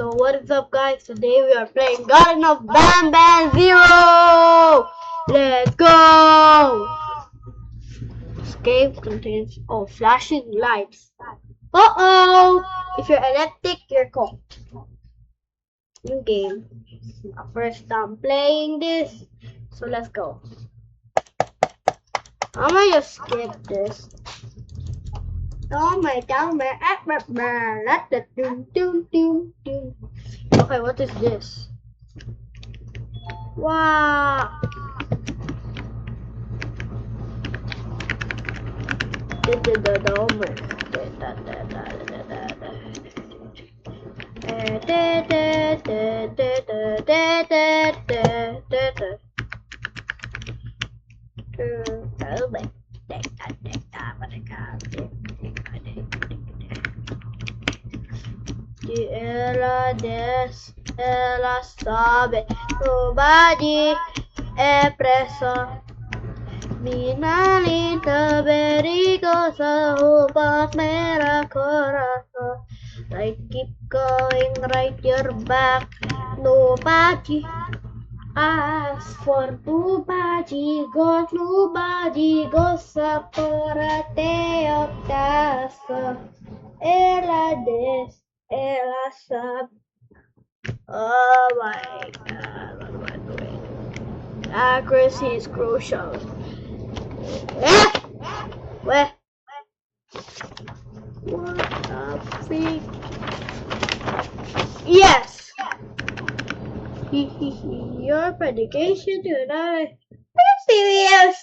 So what is up, guys? Today we are playing Garden of Banban-Zero! Let's go! Escape contains flashing lights. Uh-oh! If you're electric, you're caught. New game. First time playing this, so let's go. I'm gonna just skip this. Okay, what is this? Wow! Ela sabe, nobody è preso. Minalita perigosa, but mera corazón. Like keep going right your back. Nobody asks for nobody goes up for a day of task. Ela sabe. Oh my god, what am I doing? Accuracy is crucial. Where? What the freak? Yes! Your predication to another. Are you serious?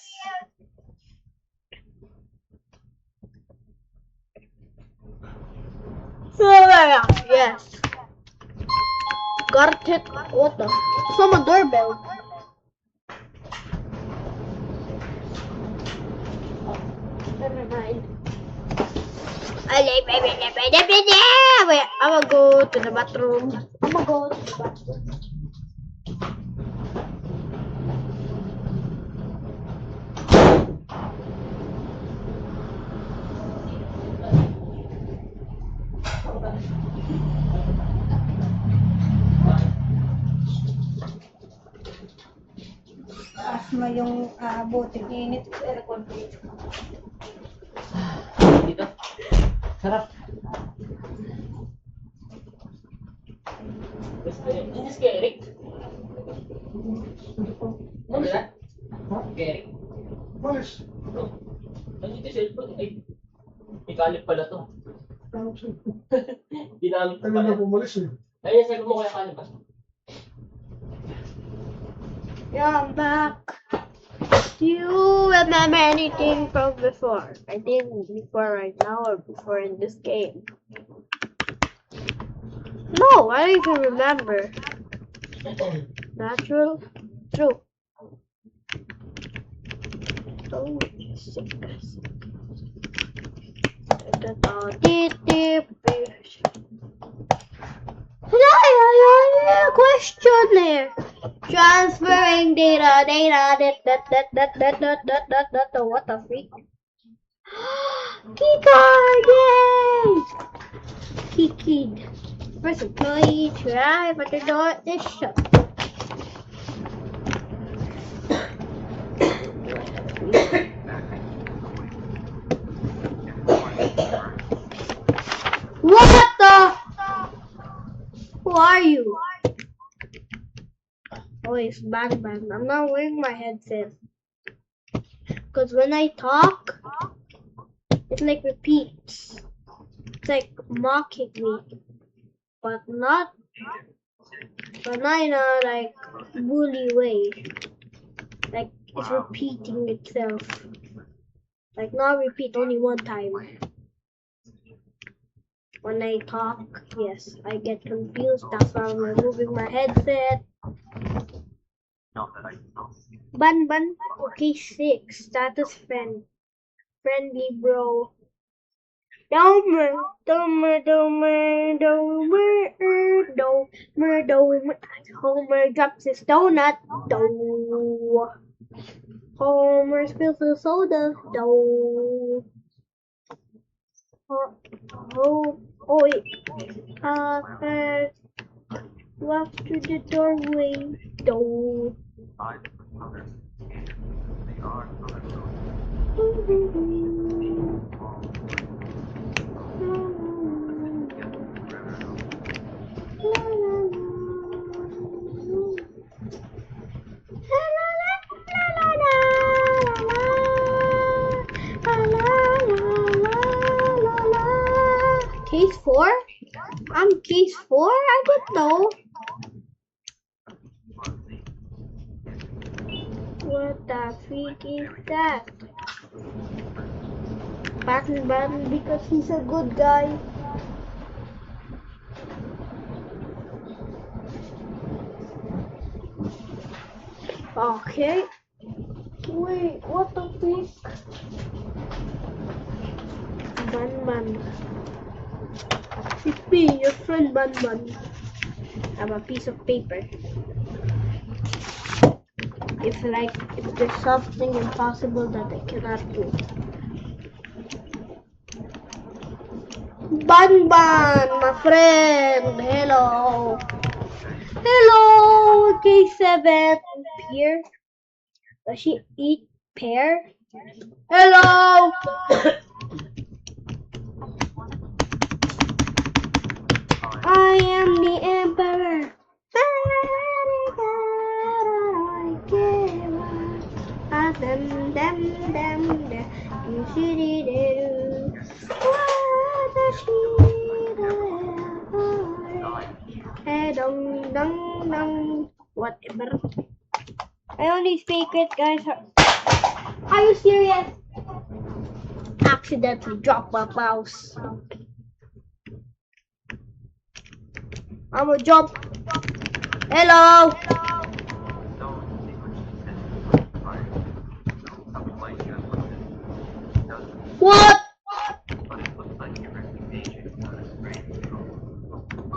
Yes. Got it. What the? Someone doorbell. Never mind. Wait, I'm gonna go to the bathroom. Taas mo yung bote, init sa aircon. Dito. Sarap. This is Eric. Ano ba? Eric. Malis. Nandito yung cellphone. Ay, may kalip pala to. Dinamit ko Ano na pala. pumalis eh. Ay, sabi mo kaya kalip ba? Yeah, I'm back. Do you remember anything from before? I think before right now or before in this game. No, I don't even remember. Natural? True. Oh, sick. Question there. Transferring data. What the freak? Guitar game. Keyed. First employee try, but the door is shut. What the? Who are you? Oh, it's Batman. I'm not wearing my headset. Because when I talk, it like repeats. It's like mocking me. But not in a like bully way. Like it's repeating itself. Like not repeat only one time. When I talk, yes, I get confused. That's why I'm removing my headset. Ban. Okay, 6. Status friend. Friendly bro. Domer. Homer drops his donut. Homer spills the soda. Oh wait. walk through the doorway. Door. Case 4? I'm case 4? I don't know. What the freak is that? Batman because he's a good guy. Okay. Wait, what the freak? Batman. It's me, your friend Batman. I have a piece of paper. If there's something impossible that I cannot do. Banban, my friend. Hello. Hello, K7. Pear. Does she eat pear? Hello. I am the emperor. Whatever. I only speak it, guys. Are you serious? Accidentally dropped my mouse. I'm gonna jump. Hello. What?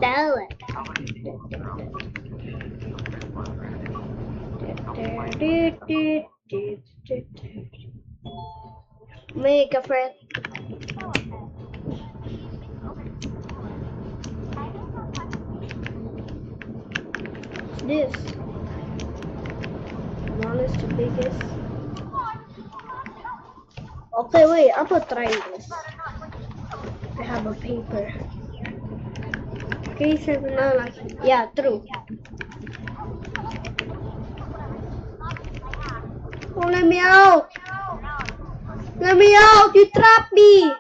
Tell it. Make a friend. This smallest to biggest. Okay, wait, I'm gonna try this. I have a paper. Okay, 7 now, like, yeah, true. Oh, let me out! Let me out! You trapped me!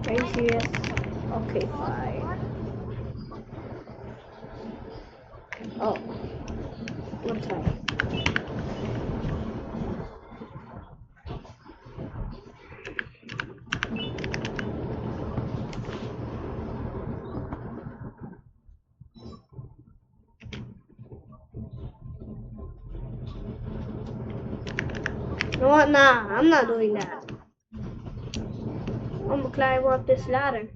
Are you serious? Okay, fine. Oh, what's that? You know what? Nah, I'm not doing that. I'm gonna climb up this ladder.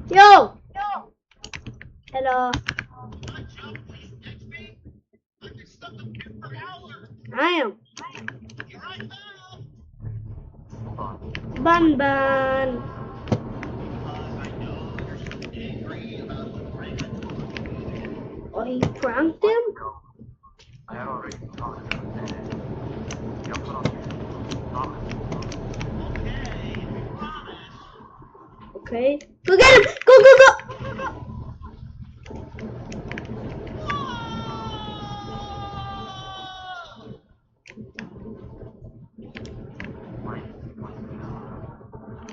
Yo! Hello. I am. Ban. Oh, he pranked him? Okay. Go get him! Go, go, go!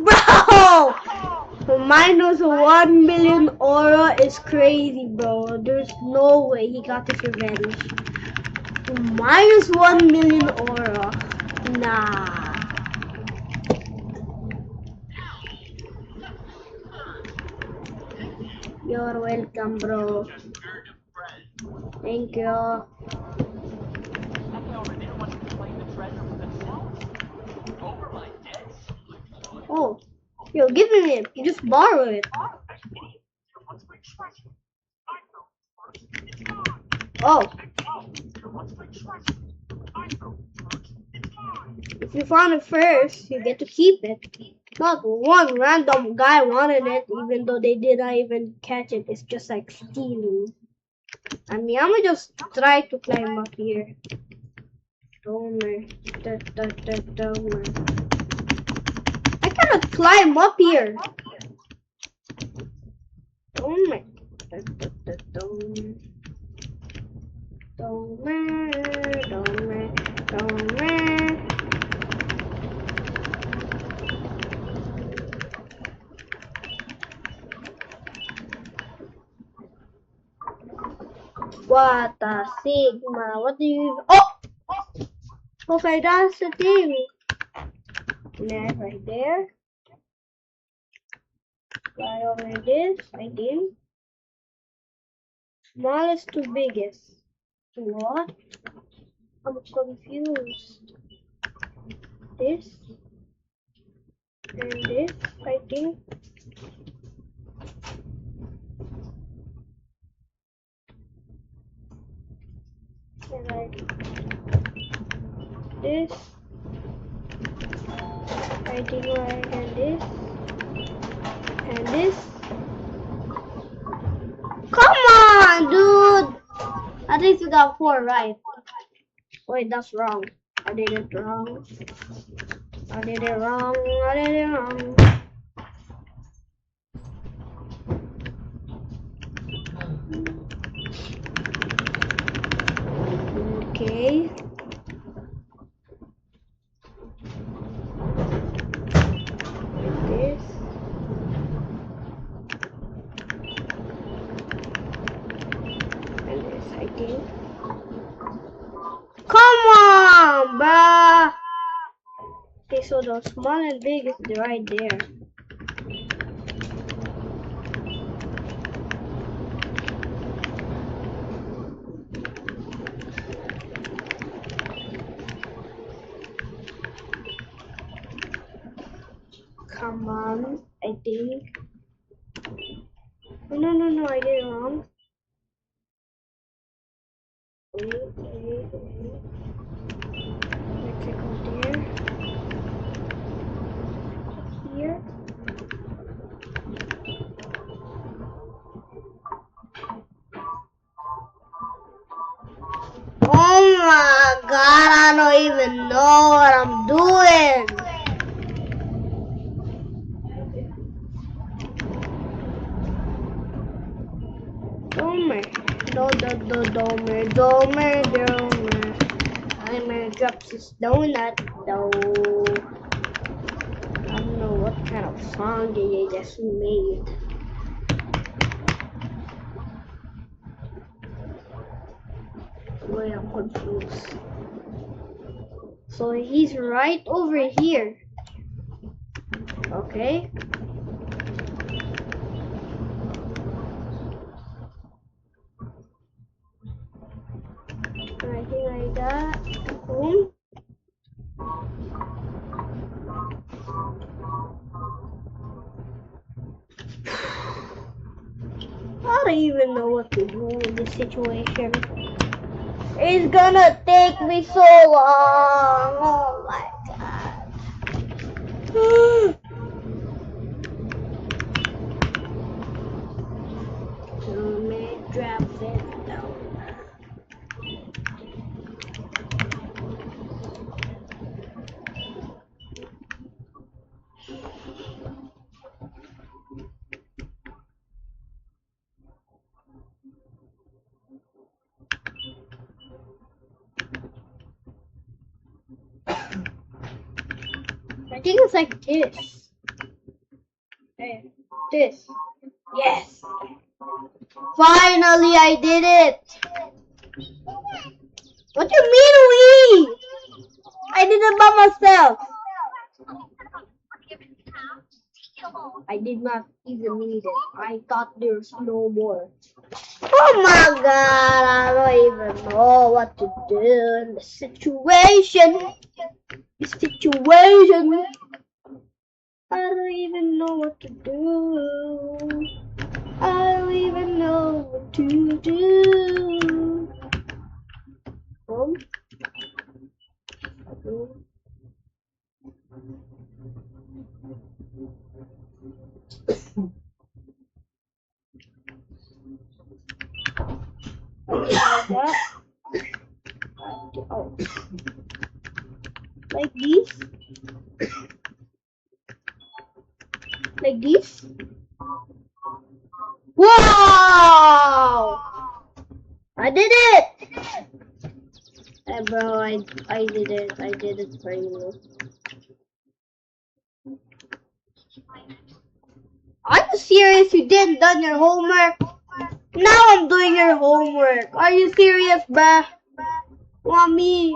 Bro! Minus 1 million aura is crazy, bro. There's no way he got this revenge. Minus 1 million aura. Nah. You're welcome, bro. Thank you. Oh, yo, give me it. You just borrow it. Oh. If you found it first, you get to keep it. Not one random guy wanted it, even though they did not even catch it. It's just like stealing. I mean, I'm gonna just try to climb up here. Domer. Domer. I cannot climb up here. Domer. Domer. Domer. Domer. What a Sigma. What do you... Oh! Okay, that's the thing. Net right there. Fly over this, I think. Smallest to biggest. What? I'm confused. This and this, I think. And like this. I think like and this. And this. Come on, dude! At least we got 4 right. Wait, that's wrong. I did it wrong. I did it wrong. I did it wrong. Okay. This. And this, I think. Come on, bruh! Okay, so the small and big is right there. Come on, I think. No, I did it wrong. Wait. Let's go there. Here. Oh my god, I don't even know what I'm doing. Domer. I'm gonna drop this donut though. I don't know what kind of song they just made. Wait, I'm confused. So he's right over here. Okay. I think like that. Boom. I don't even know what to do in this situation. It's gonna take me so long. Oh my god. So may drop it down. I think it's like this. Okay. This. Yes. Finally, I did it. What do you mean we? I did it by myself. I did not even need it. I thought there's no more. Oh my god, I don't even know what to do in the situation. I don't even know what to do. I don't even know what to do. Boom. Boom. like that. Oh. Like this. Like this. Wow! I did it! Hey bro, I did it. I did it for you. Are you serious? You didn't done your homework? Now I'm doing your homework. Are you serious, bruh? Mommy.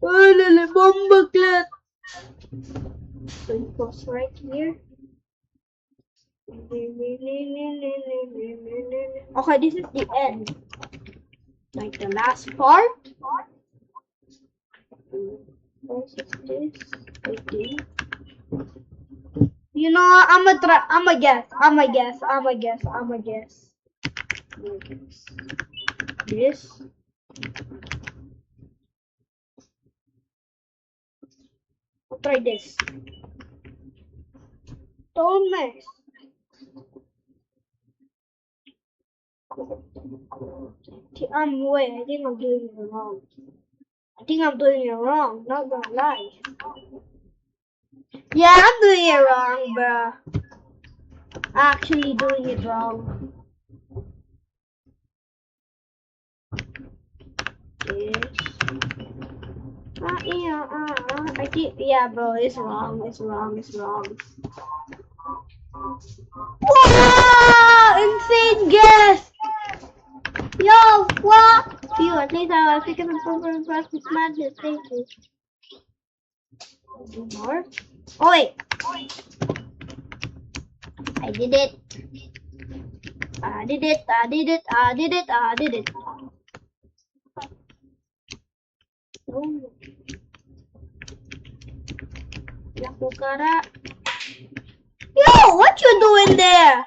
Bomba clat. So it goes right here. Okay, this is the end. Like the last part. What is this? Okay. You know what? I'ma guess. This. I'll try this. Don't mess. Wait, I think I'm doing it wrong. Not gonna lie. Yeah, I'm doing it wrong, bruh. Actually doing it wrong. This. I think, yeah, bro, it's wrong. Wow! Insane guess! Yo, what? Phew, at least I was picking up over practice madness. Thank you. Do more? Oh, wait. I did it. Oh. Yakukara. Yo, what you doing there?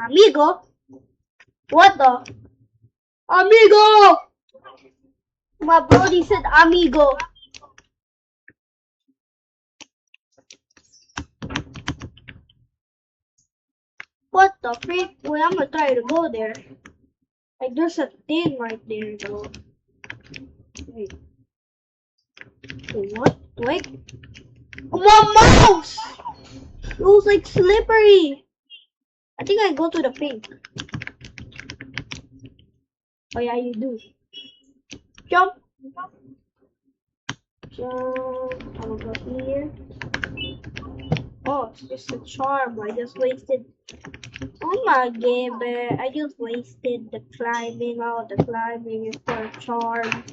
Amigo? What the? Amigo! My brody said amigo. What the freak? Wait, I'm gonna try to go there. Like, there's a thing right there, though. Wait. What? Wait. My mouse! It was like slippery. I think I go to the pink. Oh yeah, you do. Jump. Jump. I'll go here. Oh, it's just a charm. I just wasted. Oh my god, I just wasted the climbing. Oh, the climbing is for a charm.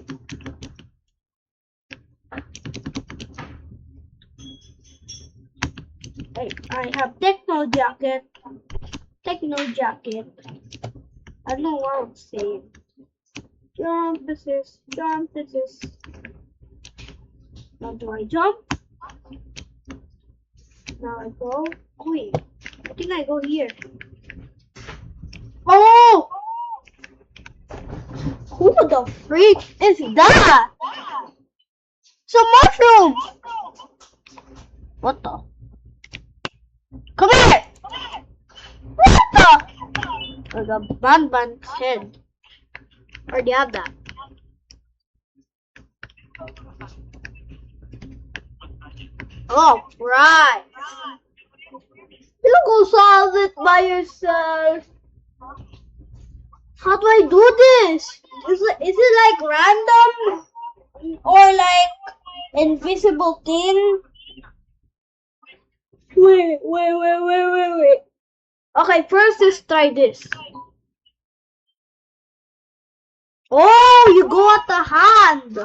Hey, I have techno jacket. I don't know what I'm saying. Jump, this is. Now do I jump? Now I go. Oh, wait. I think I go here. Oh! Who the freak is that? It's a mushroom! What the? Come here! What the? Like a Banban's head. Or do you have that? Oh, right. You go solve it by yourself. How do I do this? Is it like random? Or like invisible thing? Wait. Okay, first let's try this. Oh, you go at the hand.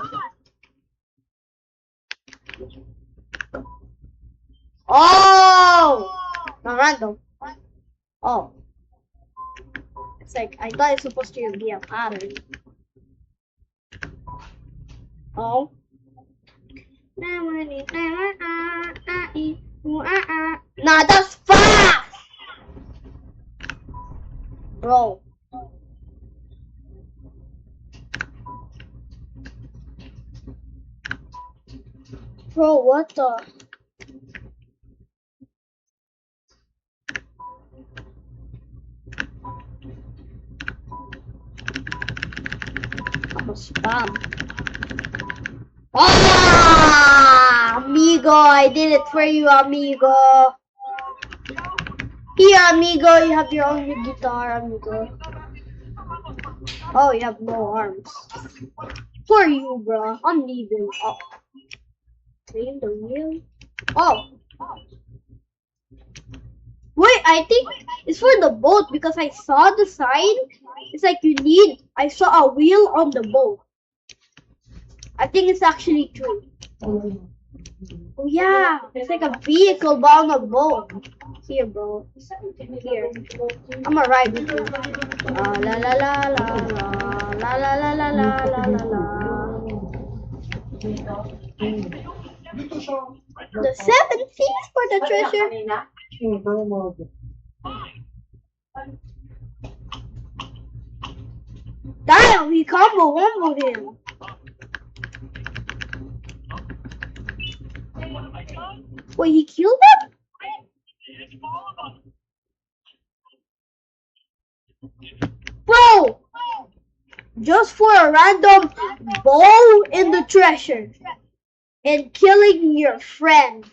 Oh, not random. Oh, it's like I thought it's supposed to be a pattern. Oh. Nah, that's fast, bro. Bro, what the? Bomb. Ah, amigo, I did it for you, amigo. Here, amigo, you have your own guitar, amigo. Oh, you have no arms. For you, bro. I'm leaving. Oh. Clean the wheel. Oh. Wait, I think it's for the boat because I saw the sign. It's like I saw a wheel on the boat. I think it's actually true. Oh yeah, it's like a vehicle but on a boat. Here, bro. Here. I'ma ride with you. La la la la la la la la la la la la la. The 7 C's for the treasure. Damn, he comboed him. Wait, he killed him? Bro! Just for a random bow in the treasure. And killing your friend.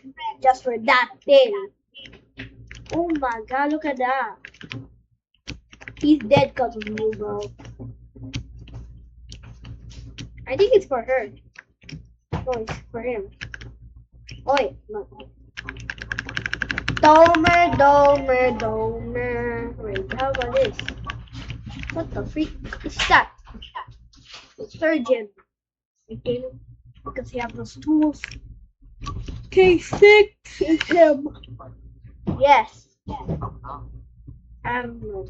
Just for that thing. Oh my god, look at that. He's dead because of you, bro. I think it's for her. No, it's for him. Oh wait, no. Domer. Wait, how about this? What the freak is that? Surgeon. Okay, because he has those tools. K6 is him. Yes. I don't know.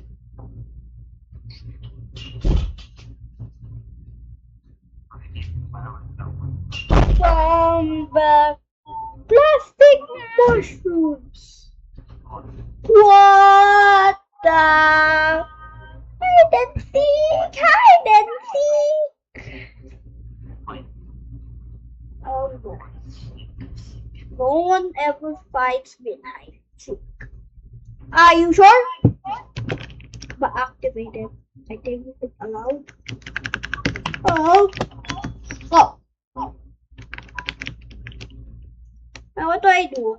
From the plastic mushrooms. What the? Hide and seek. Oh no. No one ever fights with hide and seek. Are you sure? But activated. I think it's allowed. Oh. Oh. Now what do I do?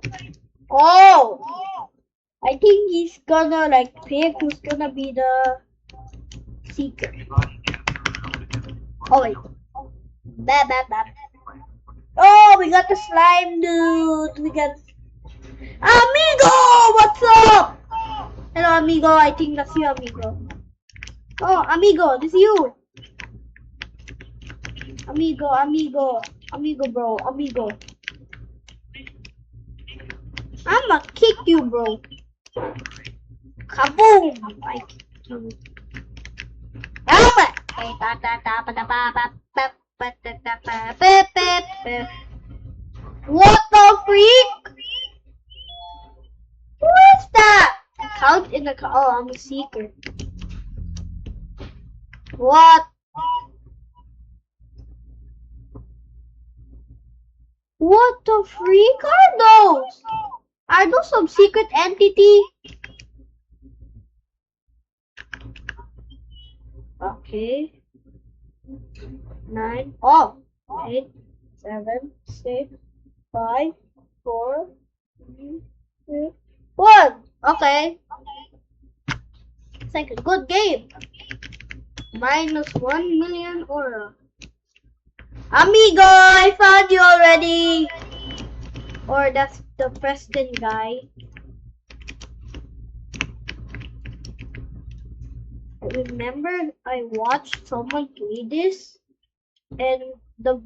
Oh. I think he's gonna like pick who's gonna be the seeker. Oh wait. Bap. Oh, we got the slime dude. We got Amigo! What's up? Hello, amigo. I think that's you, amigo. Oh, amigo, this is you. Amigo, bro. Amigo. I'ma kick you, bro. Kaboom! I kick you. What the freak? Who is that? Count in the oh, I'm a seeker. What? What the freak are those? Are those some secret entity? Okay. 9. Oh. 8, 7, 6, 5, 4, 3, 2, 1. Okay. It's like a good game. Minus 1 million aura. Amigo, I found you already. Or that's the Preston guy. I remember I watched someone play this, and the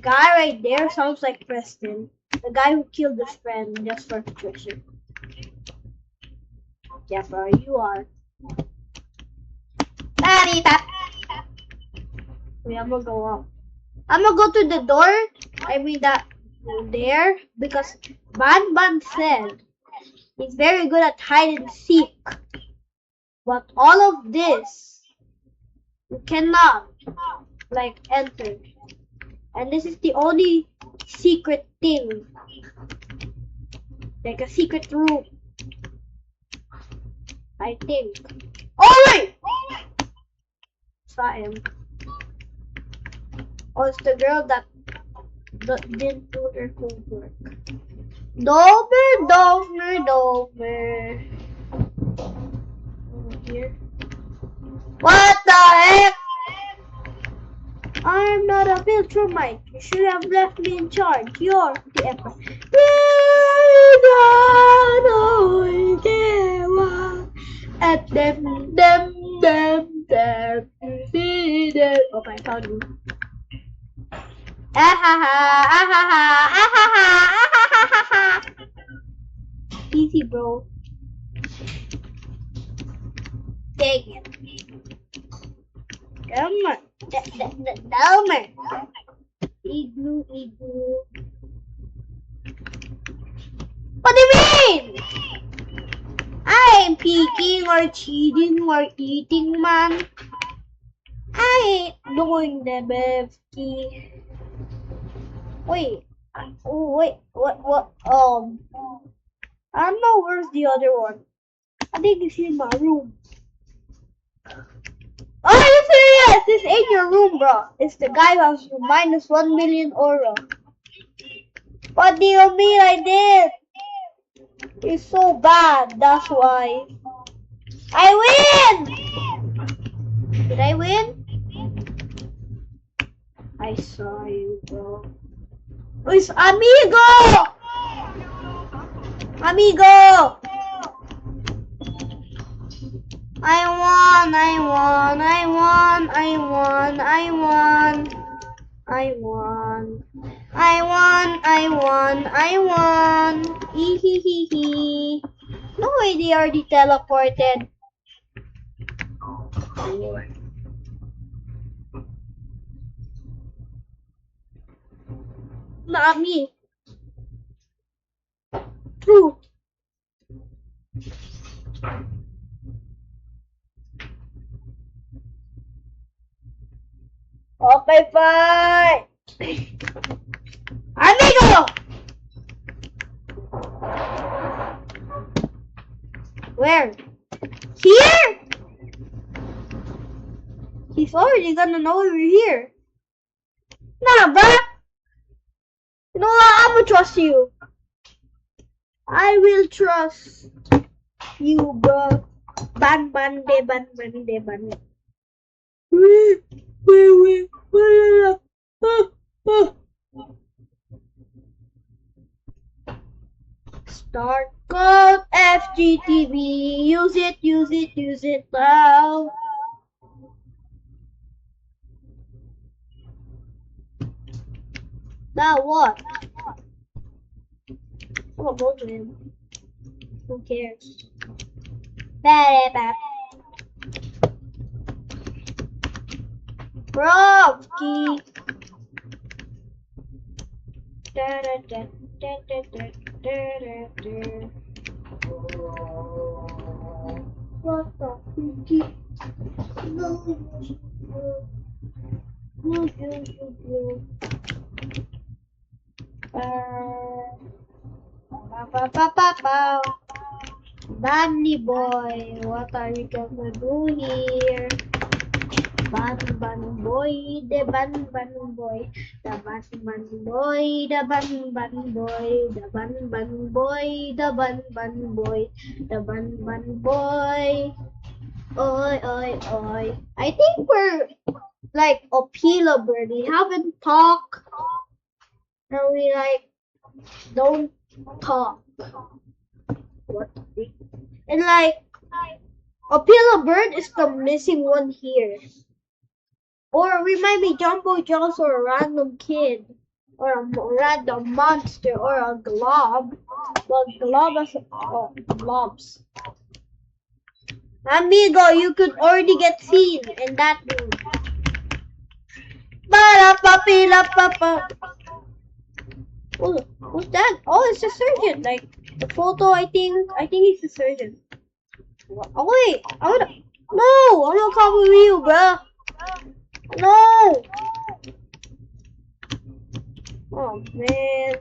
guy right there sounds like Preston, the guy who killed his friend just for treasure. Yeah, bro, you are. Wait, I'm gonna go up. I'm gonna go to the door. I mean that there because Ban said he's very good at hide and seek. But all of this you cannot like enter. And this is the only secret thing. Like a secret room. I think. Oh wait! Saw him. Oh, it's the girl that didn't do her homework. Dover. Over here. What the heck? I'm not a Viltrumite. You should have left me in charge. You're the emperor. At them. Okay, I found you. Easy, bro. Dang it. Come on. Delmer. Igloo. What do you mean? I ain't peeking or cheating or eating, man. I ain't doing the bevky. Wait. Oh, wait. What? I don't know where's the other one. I think it's in my room. Oh, are you serious? This ain't your room, bro. It's the guy who has minus 1 million aura. What do you mean I did? It's so bad, that's why. I win! Did I win? I saw you, bro. Oh, it's Amigo! Amigo! I won! Ehehehe. No way they already teleported. Not me. True. Okay, fine. Amigo! Where? Here? He's already gonna know we're here. Nah, bruh. You know what? I'm gonna trust you. I will trust you, bro. Ban. Start code FGTV. Use it now. Now what? I'm gonna go to him. Who cares? Brovki. What the freaky? No. Bunny boy, what are you gonna do here? Bun boy, the bun boy, the bun boy, the bun boy, the bun boy, the bun boy, the bun boy. Oi. I think we're like a Pila bird. We haven't talked, and we like don't talk. What? And like a Pila bird is the missing one here. Or we might be Jumbo Jones or a random kid. Or a random monster or a glob. Well, glob has globs. Amigo, you could already get seen in that room. Oh, who's that? Oh, it's a surgeon. Like the photo, I think it's a surgeon. Oh wait, I'm gonna come with you, bruh. No! Oh man.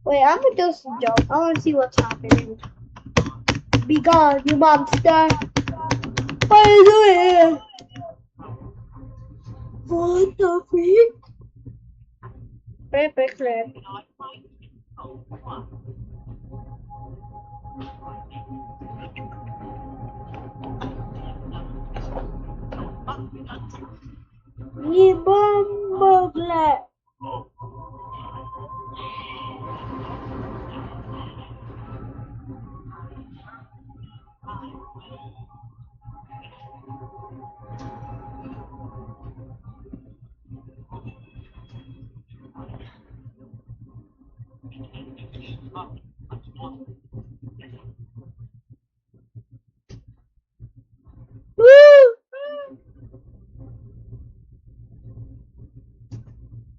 Wait, I'm gonna just jump. I wanna see what's happening. Be gone, you monster! What are you doing? What the freak? Paperclip. Ibambagla.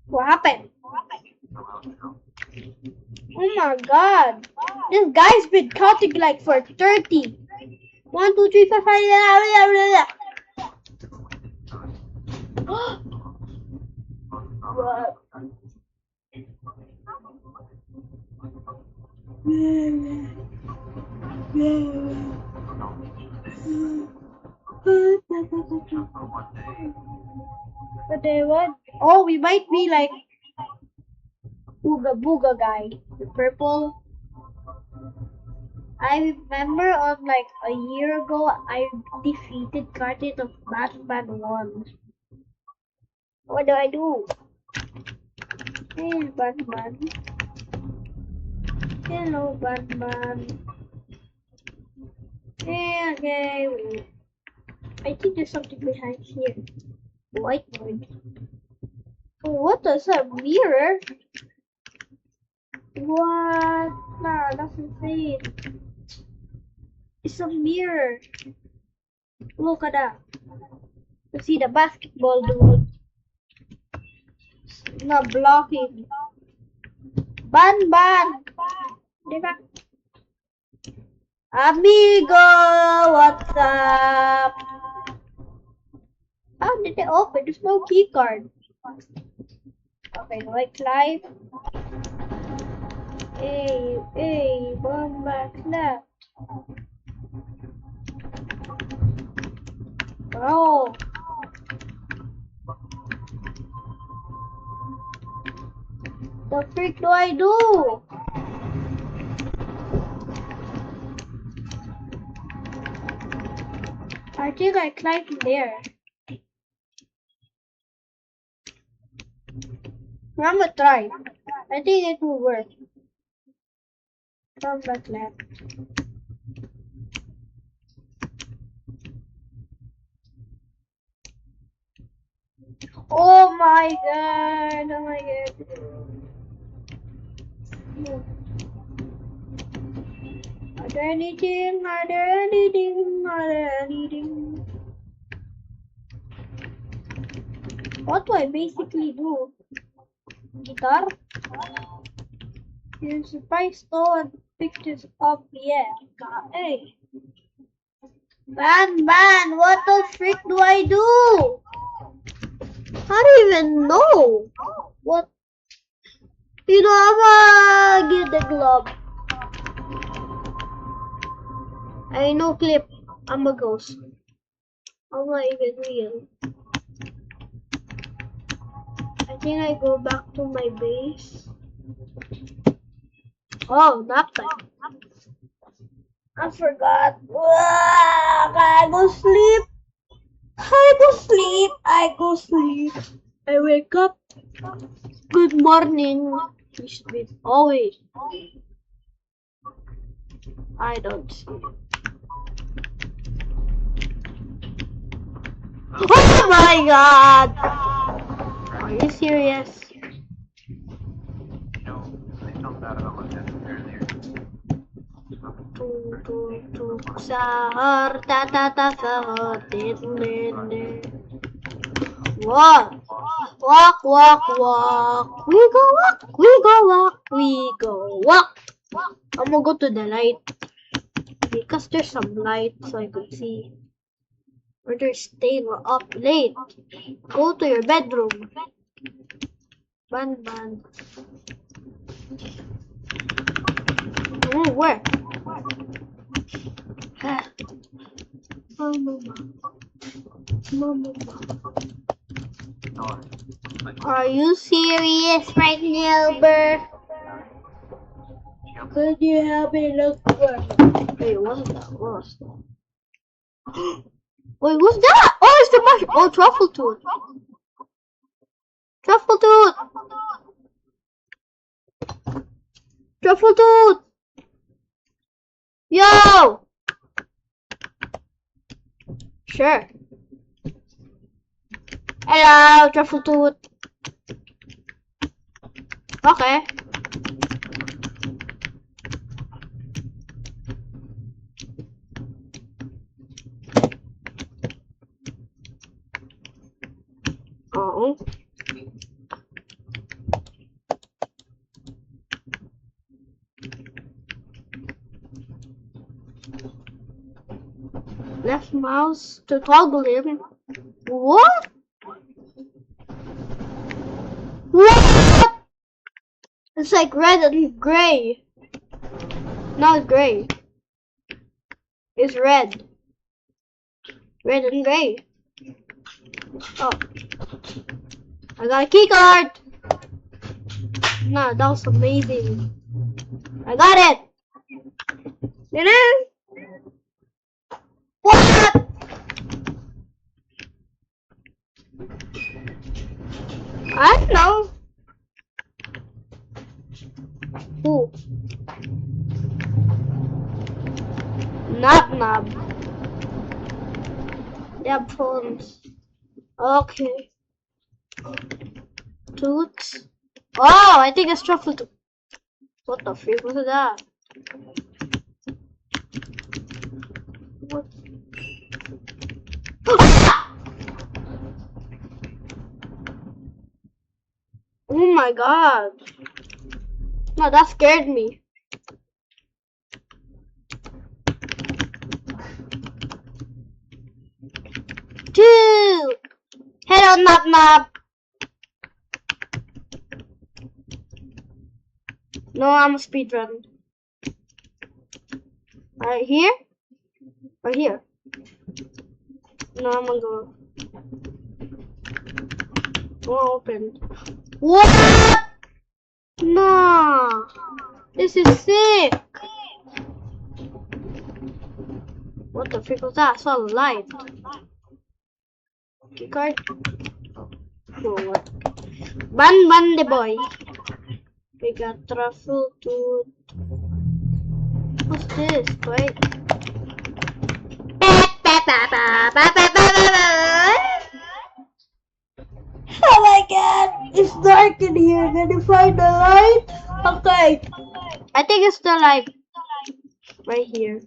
What happened? Oh my god. This guy's been counting like for 30. 1, 2, 3, 4, 5. What? But then what? Oh, we might be like Ooga Booga guy. The purple. I remember on like a year ago, I defeated Cartid of Batman 1. What do I do? Hey, Batman. Hello, Batman. Yeah, okay. I think there's something behind here. Whiteboard. Oh, what is a mirror? What? Nah, that's insane. It's a mirror. Look at that. You see the basketball dude. It's not blocking. Ban. Diba? Amigo, what's up? How did they open? There's no key card. Okay, now I climb. Hey, bomba clap. Oh. The freak do I do? I think I climbed there. I'm gonna try. I think it will work. Come back left. Oh my god! Oh my god! Are there anything? Are there anything? Are there anything? What do I basically do? Guitar? Here's a price store and pick this up. Yeah. Hey. Ban, what the frick do I do? I don't even know. What? You know, I'ma get the glove. I know clip. I'm a ghost. I'm not even real. I think I go back to my base. Oh, nap time. I forgot. I go sleep. I go sleep. I wake up. Good morning. We should be always. I don't see. Oh my god! Are you serious? Tuk sahur sahur din. Walk. We go walk. I'm gonna go to the light because there's some light so I could see. Or they're staying up late. Go to your bedroom. Ban. Where? Mama. Are you serious right now, Burr? Could you help me look for? Hey, what's that? What's that? Wait, what's that? Oh, it's the mushroom. Oh, truffle tooth. Truffle tooth. Truffle tooth. Yo. Sure. Hello, truffle tooth. Okay. Oh. Left mouse to toggle him. What? What? It's like red and gray. Not gray. It's red. Red and gray. Oh. I got a key card. Nah, that was amazing. I got it. You know? What? I don't know. Who? Knob. Yep, phones. Okay. Toots. Oh, I think it's truffle tooth. What the freak was that? What? Oh my god. No, that scared me. Two. Hello, Knob. No, I'm a speedrun. Right here? Right here. No, I'm gonna go. Oh, open. What? Nah. This is sick. What the freak was that? I saw a light. Key card. Oh, what? Ban the boy. We got truffle tooth. What's this? Wait. Oh my god! It's dark in here. Can you find the light? Okay. I think it's the light right here.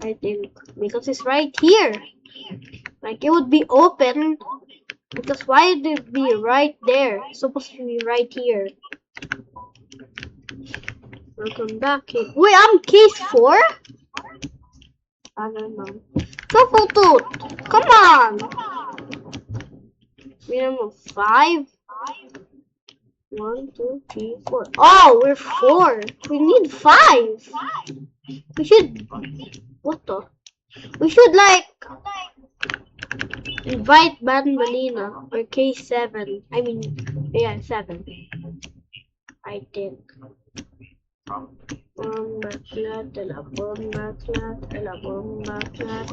I think because it's right here. Like it would be open. Because why would it be right there? It's supposed to be right here. Welcome back. Wait, I'm case 4? I don't know. Truffle tooth! Come on! Minimum 5? 1, 2, 3, 4. Oh, we're 4. We need 5. We should. What the? We should like invite Banbalina or K7. I mean, yeah, 7. I think. Bomba clat, la bomba clat, la bomba clat.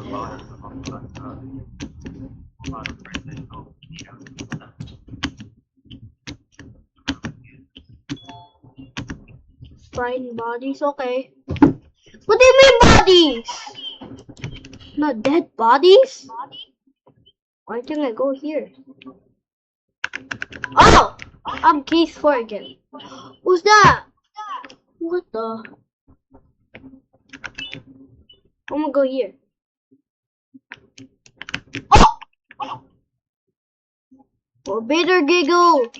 Find bodies, okay. What do you mean bodies? Not dead bodies? Why can't I go here? Oh! I'm case 4 again. Who's that? What the? I'm gonna go here. Oh! Or bitter giggle.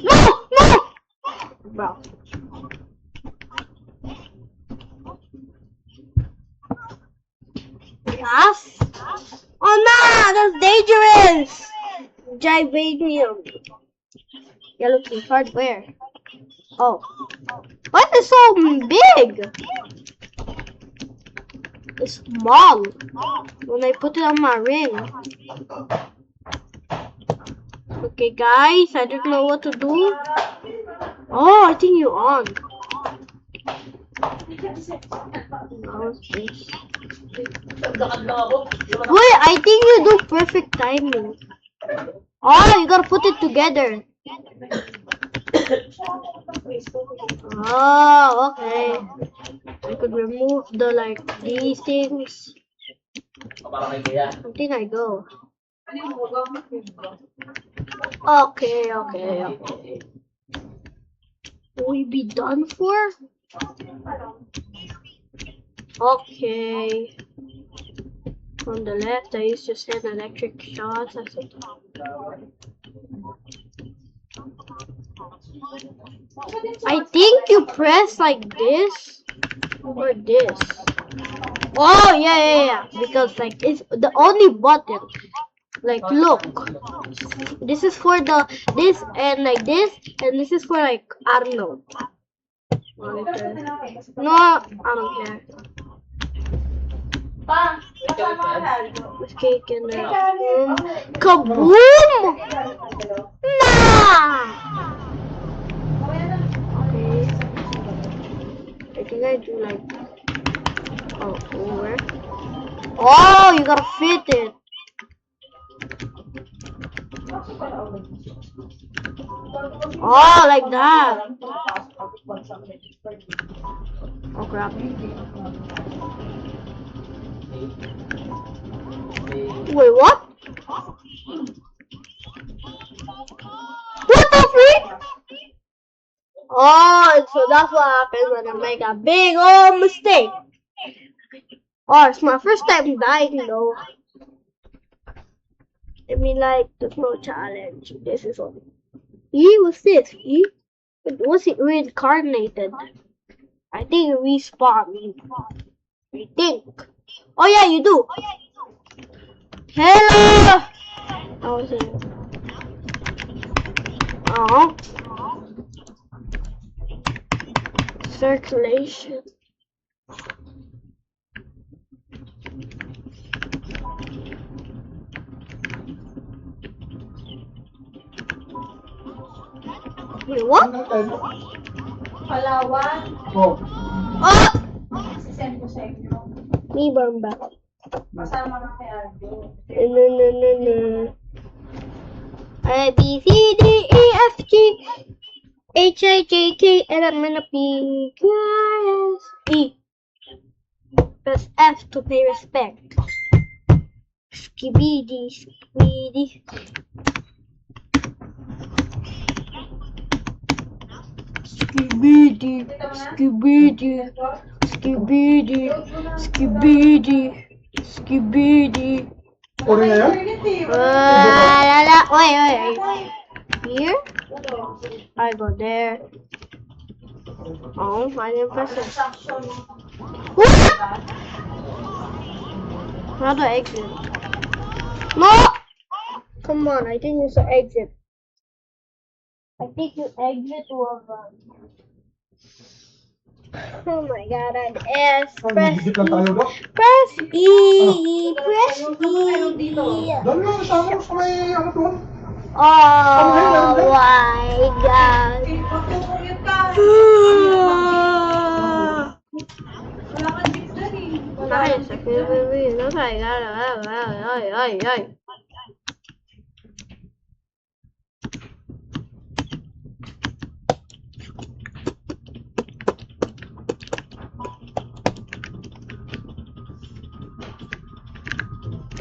No! No! Bro. Yes? Oh no! That's dangerous! Gibanium. Yellow key card where? Oh. Why is it so big? It's small. When I put it on my ring. Okay, guys, I don't know what to do. Oh, I think you're on. How's this? Wait, I think you do perfect timing. Oh, you gotta put it together. Oh, okay. I could remove the these things. I think I go. Okay. Will we be done for? Okay. On the left, I used to send electric shots. I think you press like this or this. Oh yeah. Because it's the only button. Like look, this is for this and like this, and this is for I don't know. No, I don't care. Let's cake in there. Kaboom! Nah! Okay. I think I do over. Oh, you gotta fit it. Oh, like that. Oh crap. Wait, what? What the freak? Oh, so that's what happens when I make a big old mistake. Oh, it's my first time dying though. I mean, there's no challenge. This is all. What's this? Was it reincarnated? I think it respawned. I think. Oh yeah, you do. Hello. I was in. Oh. Circulation. Wait, what? Palawan. Oh. Ah! Sisend ko sa inyo. Me bamba. Kasama na kay Aldo. No. A B C D E F G H I J K L M N O P Q R S E. Press F to pay respect. Skibidi. Ori na yan? Wait. Here? I go there. Oh, I didn't press it. What? How do I exit? No! Come on, I think it's an exit. I think you exit or oh my god, and S. Press E. Press E. Press E. Doon mo, sama mo sa may ano doon. Oh my god. Magtutuyot ka. Wala kang dito dyan eh. Nice. Oh my god. Ay.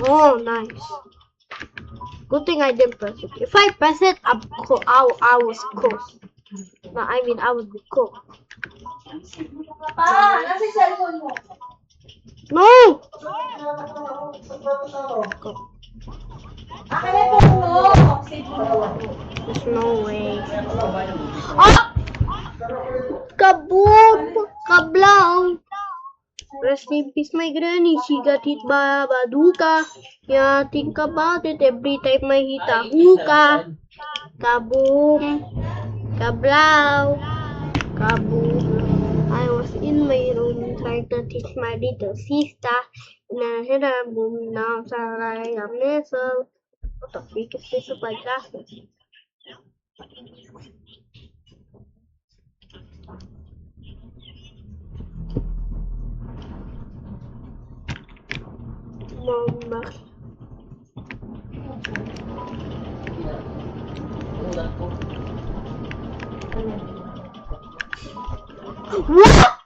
Oh, nice. Good thing I didn't press it. If I press it, I was cooked. No, I mean, I would be cooked. Pa, nasa yung cellphone mo. No! Akin na po mo. There's no way. Ah! Kaboom! Kablang! Rest in peace, my granny. She got hit by a bazooka. Yeah, think about it every time I hit a hookah. Kaboom! Kablaw! Kaboom! I was in my room trying to teach my little sister. And I hit a boom down, like a missile. What the freak is this look like glasses? Mama. Ulan ko. What?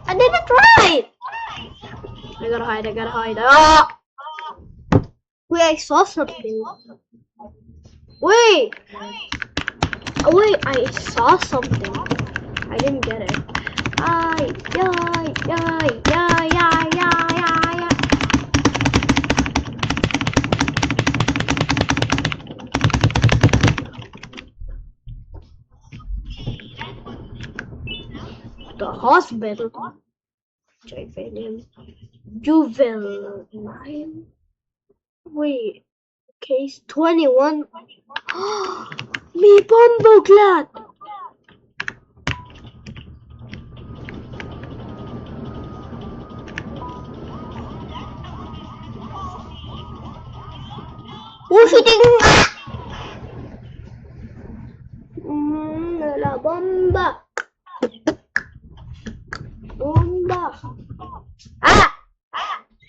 I did it right! I gotta hide. Ah! Wait, I saw something. Wait! Oh, wait, I saw something. I didn't get it. Ay, ay, ay, ay, ay, ay, ay, ay. The hospital. Juvenile. Wait. Case 21. Me bomboklat. Oh, shooting! La bomba. Bomba. Ah!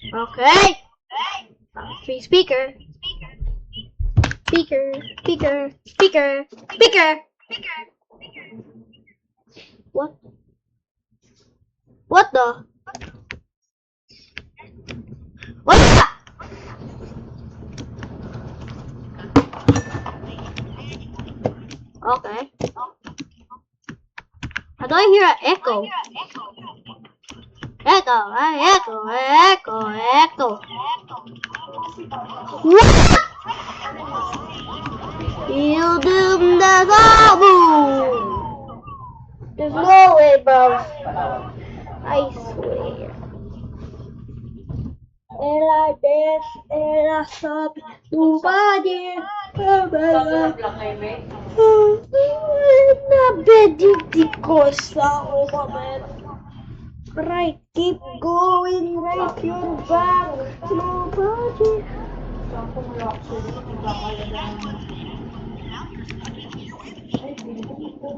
Okay. Free speaker. Speaker. What? What the? What the? Okay. How do I hear an echo? Echo. What? You doom the boom. There's no way, bro. I swear. Ela des, ela sobe, tu body. Sarap lang kayo, me. Nabedidikos ako, man. Right, keep going, right your back. Nobody. Saan ko mo actually, nagkakalaga naman. Ay, pinipili ko.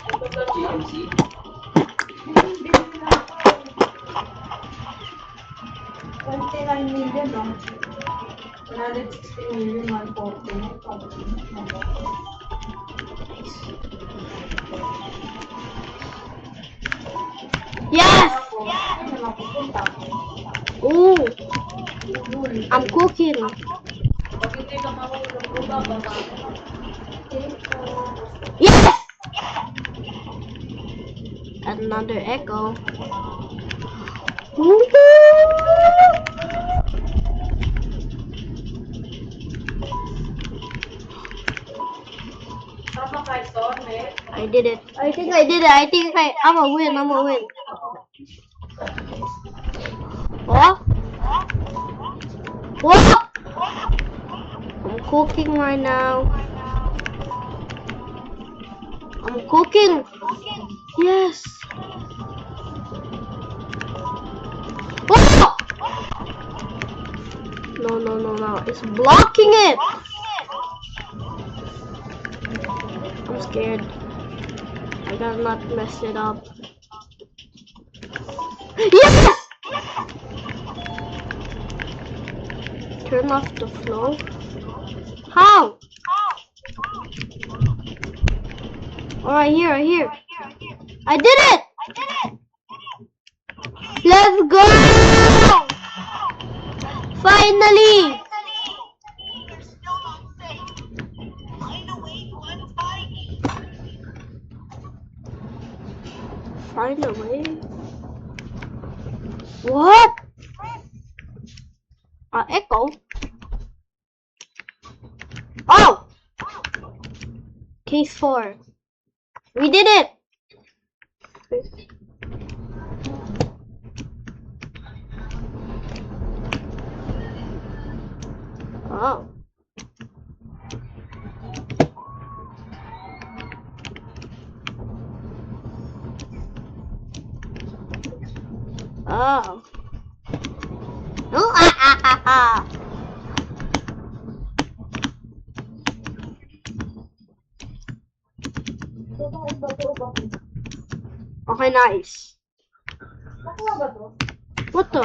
Ito ba GMC? 29 million, no? 160 million, 140. Yes! Ano lang pupunta? Ooh, I'm cooking. Pag hindi ka mahulog, bumaba ka. Yes! Another echo. Tama ka ito, me. I did it. I think I'm a win. What? What? I'm cooking right now. I'm cooking. Yes. Oh! No. It's blocking it. I'm scared. I gotta not mess it up. Yes! Turn off the flow. How? Alright, here. I did it! Let's go! Finally! Find a way? What? Echo? Oh! Case 4. We did it! Oh. Oh. Oh, ah, ah, ah, ah. Okay, nice. Nakuha ba to? What the?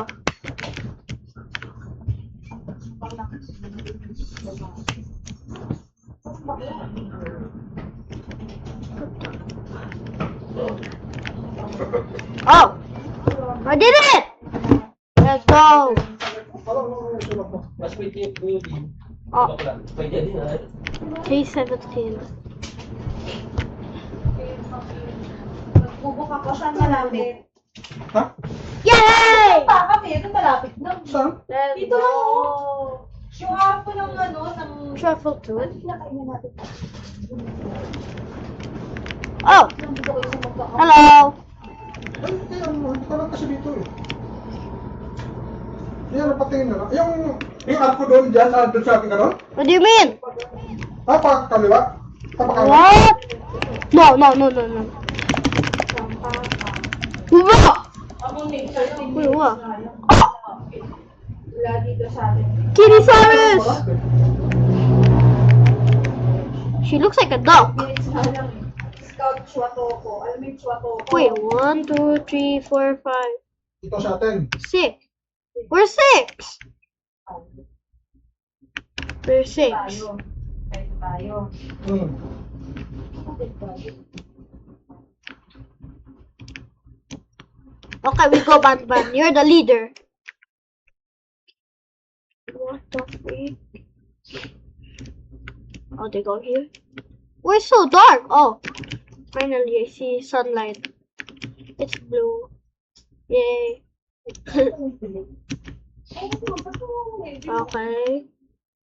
Oh! I did it! Let's go! Mas pwede yung building. Oh, Pwede din ah. K17. Nagbubuka ko saan malapit. Ha? Yay! Pa kami, ito malapit na. Saan? Let's Dito go! lang oh. Yung araw ko ng ano, ng... Truffle tooth. Nakainin natin. Oh! Nandito ko yung magkakaw. Hello! Ay, hindi ko lang kasi dito eh. Yan, napatingin na lang. Yung arko doon dyan, doon sa ating ano? What do you mean? Kaliwa? Kanan? What? No. Wow! Ako may 13 Uy, wow. na lang. Wala dito sa atin. Kirisaurus! She looks like a duck. Minutes na lang eh. Scout Chuatoko. Alam mo yung Chuatoko? Wait, 1, 2, 3, 4, 5, Ito sa atin. 6. We're 6. We're 6. Tayo. Tayo. Okay, we go, Batman. You're the leader. What the freak? Oh, they go here. Oh, it's so dark. Oh, finally I see sunlight. It's blue. Yay. Okay.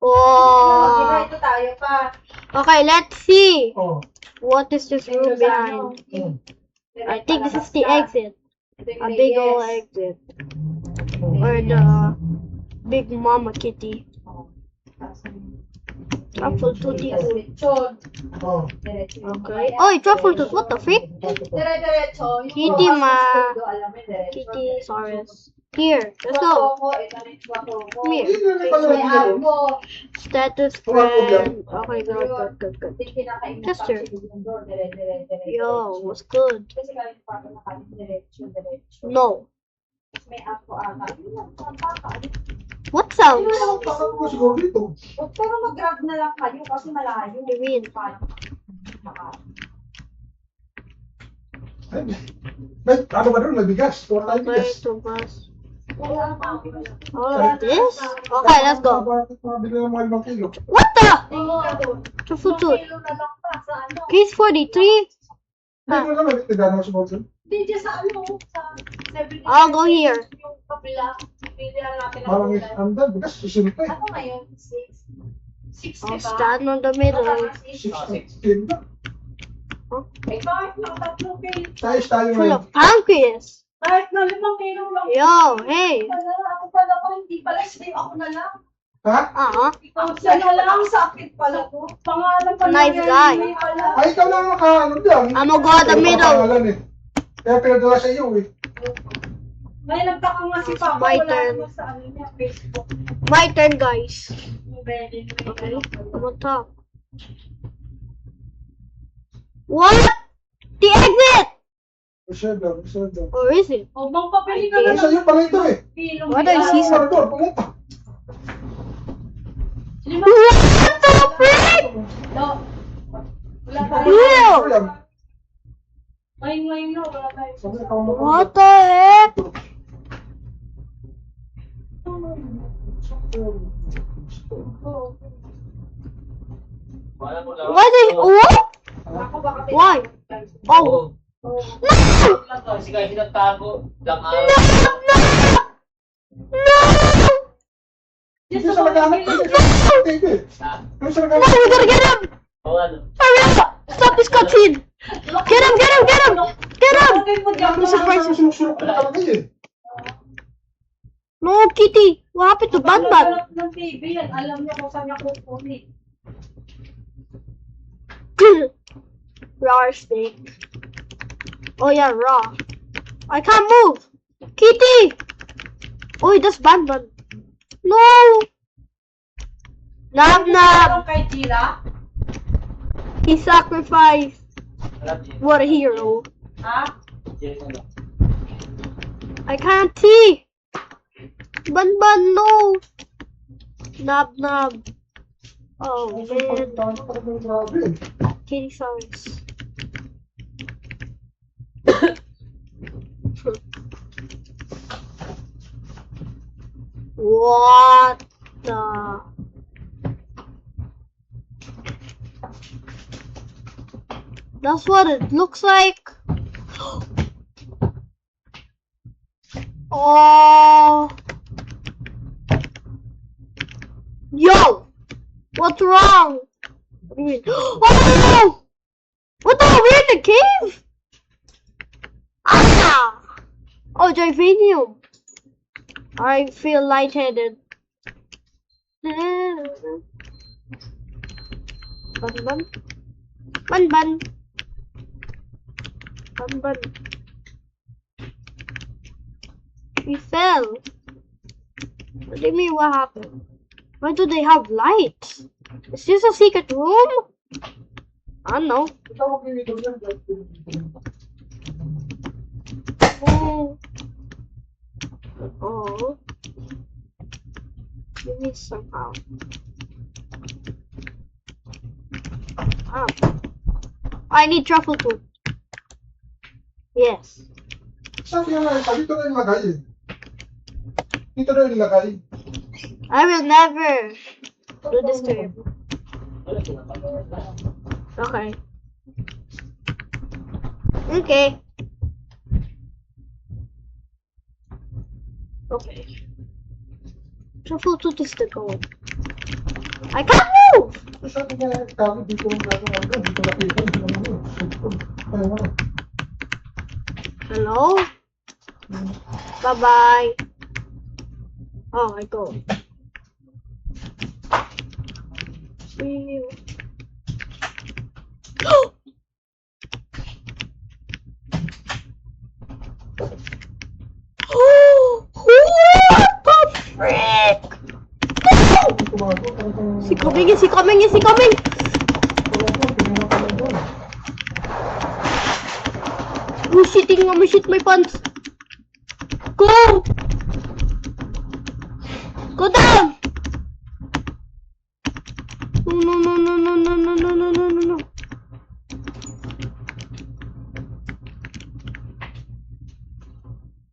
Oh. Ito tayo pa. Okay, let's see. Oh. What is this room behind? I think this is the exit. A big old exit. Or the big mama kitty. Truffle tootie. Oh. Okay. Oh, truffle tooth. What the freak? Dire-diretso. Kitty Kitty Saurus. Here, let's go. Come here. Hindi na pala natin yun. Status friend. Okay, good. Tester. Yo, what's good? No. May ako ata. What sounds? Takot ko siguro dito. Pero mag-grab na lang kayo kasi malayo. What do you mean? Ay, may, ano ba doon? May bigas. Tuwa tayo Where bigas. to bus? All of this? Okay, let's go. Mabili ng mga 5 kilo. What the? Truffle tooth. Case 43. Hindi ko naman, tigano sa bawal. Hindi sa ano, sa 7 I'll go here. Yung kabila, pili lang natin ang Parang kulay. andan, bigas, susunod eh. Ano ngayon? 6? 6, I'll diba? stand on the middle. 16 na. Eh, bakit nakatatlo kayo? Size tayo Full ngayon. of pancreas. Kahit na 5 kilo lang. Yo, hey. Ako pala ko, hindi pala sa'yo, ako na lang. Ha? Ikaw siya na lang, sakit pala to. Pangalan pala Nice yan, guy. hindi pala. Ay, ikaw lang ano dyan. I'm gonna go at the Ikaw middle. pangalan eh. Kaya pinadala sa iyo eh. May nagtaka nga si Papa, My wala turn. naman sa ano niya, Facebook. My turn, guys. Very, Okay, I'm on top. What? The exit? Reserve lang, reserve lang. Or is it? O, bang papili ka na Ay, sa'yo pala ito eh. pilong. What I see, Ano doon, pumunta. What the frick? Wala tayo. Ew! Ito lang. Ngayon na, wala tayo. Sabi ikaw na. What the heck? Wala mo lang. Why did what? Ako baka Why? Oh. Oo. No! Lang kasi kahit sinagtago. Lang No! No! Hindi sa naghanap ko. Hindi. Ano sa No, naghanap? we gotta get him! Oo ano. Hurry up! Stop this cutscene! Get him! Get him! Get him! Get him! Ano sa naghanap? Sinusulok ko na talaga eh. No, Kitty! What happened to Batman? ng TV yan, alam niya kung saan niya kukunin. Raw steak. Oh yeah, raw. I can't move! Kitty! Oh, that's Banban. No! Nab Nab! Kay Tira? He sacrificed. Wala din. What a hero. Ha? Yes, ano. I can't see! Banban, no! Nab Nab. Oh, man. Kitty Saurus. What the? That's what it looks like. Oh. Yo! What's wrong? What do you mean? Oh no! What the hell? We're in the cave? Ah! Oh, Givanium. I feel lightheaded. Ban ban. Ban ban. Ban ban. We fell. What do you mean what happened? Why do they have lights? Is this a secret room? I don't know. Oh. Oh. Give me somehow. Ah. I need truffle too. Yes. Sabi nga, dito na ilagay eh. Dito na ilagay. I will never do this to him. Wala tinatawag. Okay. Okay. Okay. Truffle tooth is the goal. I can't move! Sabi nga, kami dito ang gagawin ko. Dito nakita, dito naman. Ayaw nga. Hello? Bye-bye. Oh, I go. Ew. What the frick? Is he coming? Is he coming? Is he coming? Oh, shitting! I'm gonna shit my pants. Go! Go down! No, no, no, no, no, no, no, no, no, no, no.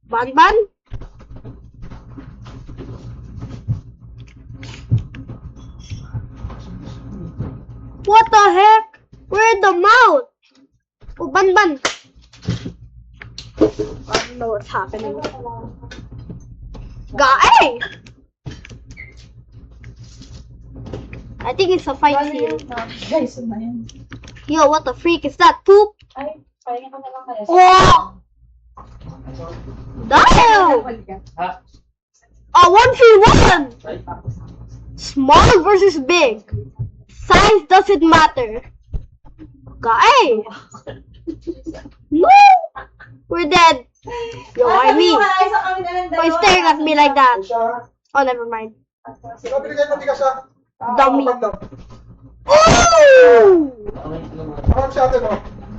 Ban ban? What the heck? Where the mouth? Oh, ban ban. I don't know what's happening. Guy! I think it's a fight scene. Guys, na yun. Yo, what the freak is that? Poop? Ay, pahinga ka na lang kaya. Oh! Damn! Ha? A 1v1! Ay, Small versus big. Size doesn't matter. Guy! No! We're dead. Yo, I mean. Why you staring at me like that? Siya, Oh, never mind. sabi ni kayo matigas siya. Dummy. Pagdam. Oh! Parang si ate mo.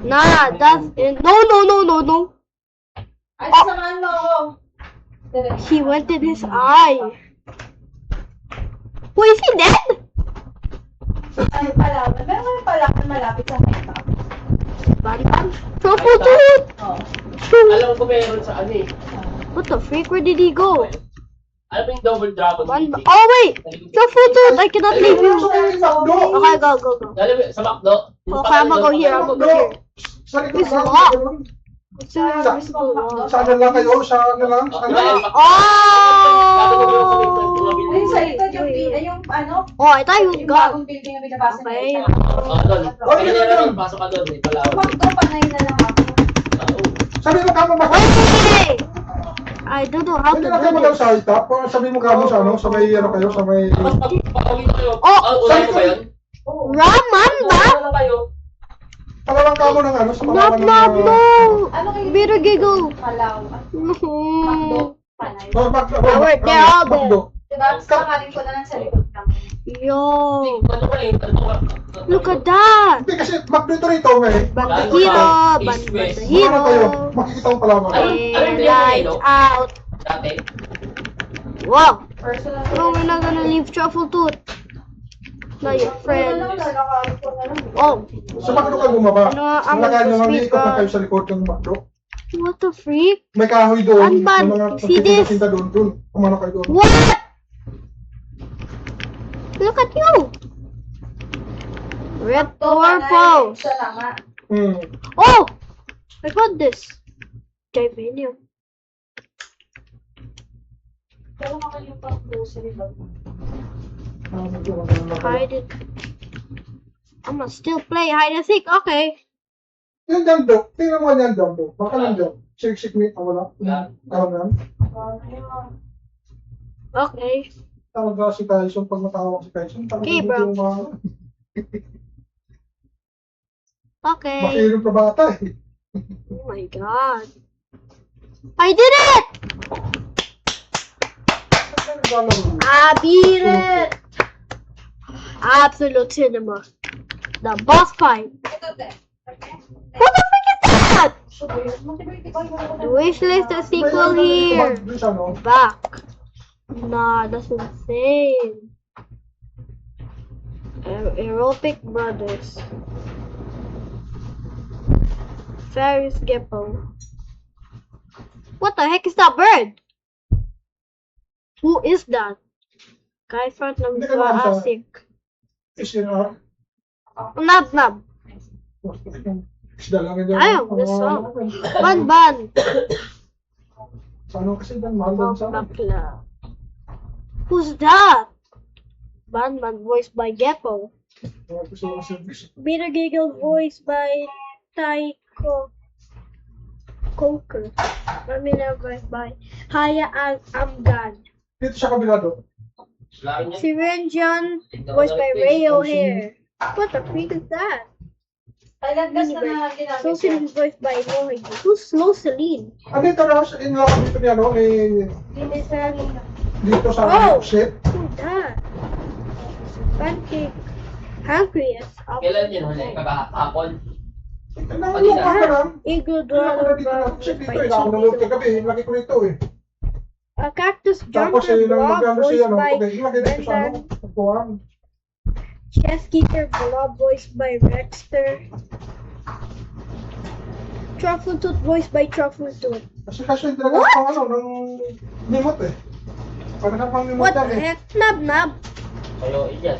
Nah, that's no, no, no, no, no. Ay, sasamahan mo ako. He went in his eye. Wait, is he dead? Ay, pala. Meron pala malapit sa meta. Banban. Truffle tooth. Oh. alam ko meron sa ano eh. What the freak? Where did he go? Alam mo yung double dragon? Banban. Oh wait, truffle tooth. I cannot leave you. Okay, go, go, go. Alam mo, sa McDo? Okay, I'm gonna go here. I'm gonna go here. Sa likod It's lang. locked. ganun. It's a invisible wall. Sa ano lang kayo? Sa ano lang? Sa ano? Ay, sa likod yung, yung ano? Oh, I thought you Yung got. bagong building na binabasa na Okay. isa. Oo, doon. Kaya pasok ka doon, may palawan. Magdo, panay na lang ako. Oo. Sabi mo kamo ba? Wait. I don't know how to Pwede na kayo mo do daw this. sa itap. Sabi mo kamo sa ano? Sa may ano kayo? Sa may... Tapos pag pauwi na kayo, Oh, unahin ko ba yun? Ramamba? Unahin ko lang kayo. Palawang ka mo ng ano, sa Knob, Palawan ng... knob, no! Ano kayo? Bitter giggle. Malaw. No. Makdo. Panay. Howard, they're all there. Makdo. Diba? Sakaling ko na lang sa likod kami. Yo. Ano ko lang, Look at that. Hindi kasi Makdo ito rito, may. Banda hero. Banda Ano hero. tayo? Makikita mo Palawan. And lights out. Dati. Wow. Personal. No, we're not gonna leave Truffle Tooth. Not your friend. Lalakarin ko na lang. Oh, Sa Makdo ka bumaba. Ano, ang Malakad naman, speed ikot na ka. kayo sa likod ng Makdo. what the freak? May kahoy doon. Unban. May mga See this? pagtitinda doon. Doon. Kumano kayo doon. What? Look at you. Red purple. Siya lang nga. Hmm. Oh, I got this. Givanium. Pero naman yung pang-grocery bag. Hide it. I'm gonna still play hide and seek. Okay. Yan dyan do. Tingnan mo yan dyan do. Baka lang dyan. Shake me. Wala. Tawag na. Okay. Tawag na si Tyson. Pag matawag si Tyson. Okay, bro. Okay. Makirong pa bata eh. Oh my god. I did it! I beat it! Absolute cinema. The boss fight. Ito, te. Okay? What the freak is that? Motivate The wishlist a sequel here. Back. Nah, that's insane. Aerobic Brothers. Ferris Gecko. What the heck is that bird? Who is that? Guy front ng Hindi ka naman sa- Asik. SNR. Nab nab. Isda lang yan. Ayaw, gusto. Ban ban. Sa ano kasi dyan, mahal doon sa... Bakla. Who's that? Ban ban voiced by Gecko. Gusto ko kasi... Bitter Giggle voiced by Taiko Coker. Mamina voiced by Haya Amgan. Dito sa kabila doon. Sirenjan voiced by Rayo Hair. What the freak is that? Ay, nagdas na na ginamit Slow yan. Celine voiced by Mohig. Who's Slow Celine? Dito na, inilakad dito niya, no? Dito sa Oh! ship. Who's that? Pancake. Pancreas. Kailan yun huli? Kahapon? Nalulog ka na lang. Eagle Dito na Dweller dito na. voiced Ship by dito eh. Ako nalulog Chiquito. kagabi. Laki ko rito eh. A Cactus Tapos Jumper eh, nang Blob magkano voiced siya, no? by Okay, ilagay dito sa ano. Brendan. Pagkuhan. Chess Keeper Blob voiced by Rexter. Truffle Tooth voiced by Truffle Tooth. Kasi yung talaga pang ano, ng mimot eh. Parang na pang mimot What yan the eh. heck? Nab Nab. Kayo, iyan.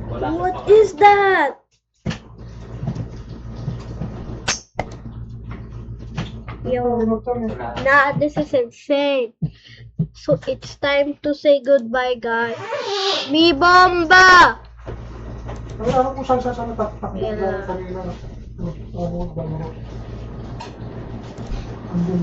Wala. What is that? Yo, Mimot yan eh. Wala. nah, this is insane. So it's time to say goodbye, guys. Mi bomba! Ano kung saan sa nataktak Yeah. kanina. Ano,